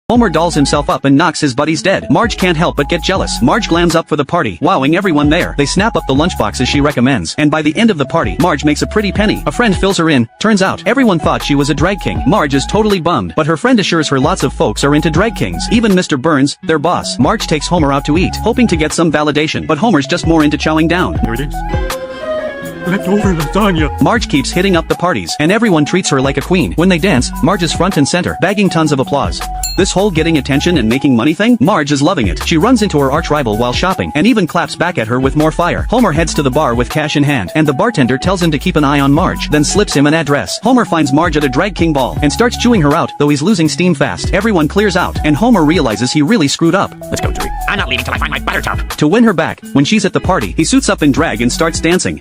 Homer dolls himself up and knocks his buddies dead. Marge can't help but get jealous. Marge glams up for the party, wowing everyone there. They snap up the lunchboxes she recommends, and by the end of the party, Marge makes a pretty penny. A friend fills her in. Turns out, everyone thought she was a drag king. Marge is totally bummed, but her friend assures her lots of folks are into drag kings. Even Mr. Burns, their boss. Marge takes Homer out to eat, hoping to get some validation, but Homer's just more into chowing down. Here it is. Leftover lasagna. Marge keeps hitting up the parties, and everyone treats her like a queen. When they dance, Marge is front and center, bagging tons of applause. This whole getting attention and making money thing? Marge is loving it. She runs into her arch-rival while shopping, and even claps back at her with more fire. Homer heads to the bar with cash in hand, and the bartender tells him to keep an eye on Marge, then slips him an address. Homer finds Marge at a drag king ball, and starts chewing her out, though he's losing steam fast. Everyone clears out, and Homer realizes he really screwed up. Let's go, Jerry. I'm not leaving till I find my buttercup. To win her back, when she's at the party, he suits up in drag and starts dancing.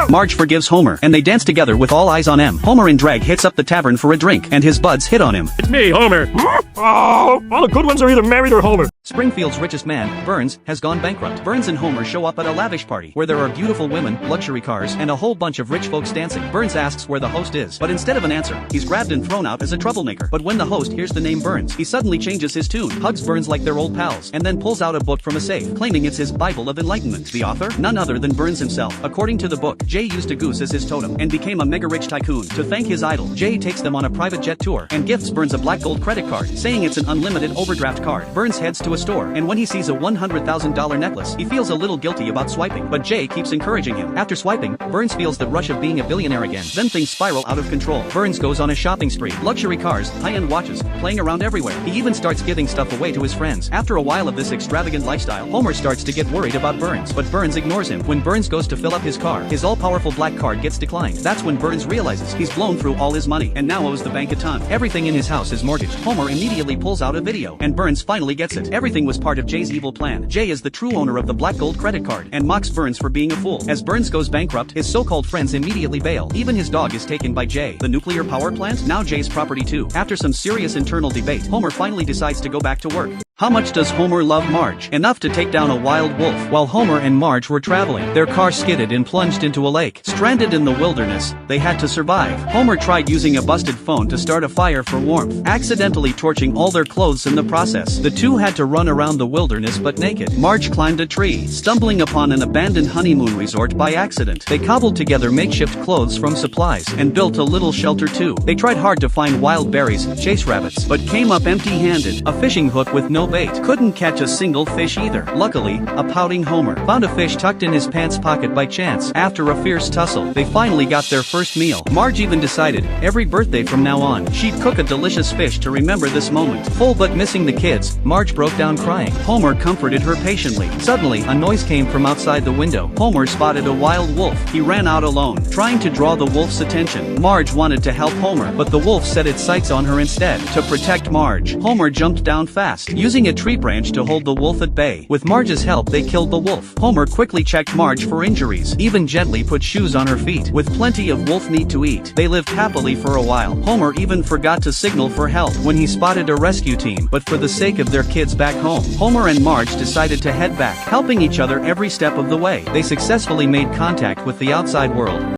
Marge forgives Homer, and they dance together with all eyes on M. Homer in drag hits up the tavern for a drink, and his buds hit on him. It's me, Homer. Oh, all the good ones are either married or Homer. Springfield's richest man, Burns, has gone bankrupt. Burns and Homer show up at a lavish party, where there are beautiful women, luxury cars, and a whole bunch of rich folks dancing. Burns asks where the host is, but instead of an answer, he's grabbed and thrown out as a troublemaker. But when the host hears the name Burns, he suddenly changes his tune, hugs Burns like they're old pals, and then pulls out a book from a safe, claiming it's his Bible of Enlightenment. The author? None other than Burns himself. According to the book, Jay used a goose as his totem, and became a mega-rich tycoon. To thank his idol, Jay takes them on a private jet tour, and gifts Burns a black gold credit card, saying it's an unlimited overdraft card. Burns heads to a store, and when he sees a $100,000 necklace, he feels a little guilty about swiping, but Jay keeps encouraging him. After swiping, Burns feels the rush of being a billionaire again. Then things spiral out of control. Burns goes on a shopping spree. Luxury cars, high-end watches, playing around everywhere. He even starts giving stuff away to his friends. After a while of this extravagant lifestyle, Homer starts to get worried about Burns, but Burns ignores him. When Burns goes to fill up his car, his all-powerful black card gets declined. That's when Burns realizes he's blown through all his money, and now owes the bank a ton. Everything in his house is mortgaged. Homer immediately pulls out a video, and Burns finally gets it. Everything was part of Jay's evil plan. Jay is the true owner of the black gold credit card, and mocks Burns for being a fool. As Burns goes bankrupt, his so-called friends immediately bail. Even his dog is taken by Jay. The nuclear power plant? Now Jay's property too. After some serious internal debate, Homer finally decides to go back to work. How much does Homer love Marge? Enough to take down a wild wolf. While Homer and Marge were traveling, their car skidded and plunged into a lake. Stranded in the wilderness, they had to survive. Homer tried using a busted phone to start a fire for warmth, accidentally torching all their clothes in the process. The two had to run around the wilderness but naked. Marge climbed a tree, stumbling upon an abandoned honeymoon resort by accident. They cobbled together makeshift clothes from supplies, and built a little shelter too. They tried hard to find wild berries, chase rabbits, but came up empty-handed. A fishing hook with no bait. Couldn't catch a single fish either. Luckily, a pouting Homer found a fish tucked in his pants pocket by chance. After a fierce tussle, they finally got their first meal. Marge even decided, every birthday from now on, she'd cook a delicious fish to remember this moment. Full but missing the kids, Marge broke down crying. Homer comforted her patiently. Suddenly, a noise came from outside the window. Homer spotted a wild wolf. He ran out alone, trying to draw the wolf's attention. Marge wanted to help Homer, but the wolf set its sights on her instead. To protect Marge, Homer jumped down fast, using a tree branch to hold the wolf at bay. With Marge's help, they killed the wolf. Homer quickly checked Marge for injuries, even gently put shoes on her feet. With plenty of wolf meat to eat, they lived happily for a while. Homer even forgot to signal for help when he spotted a rescue team, but for the sake of their kids back home, Homer and Marge decided to head back, helping each other every step of the way. They successfully made contact with the outside world.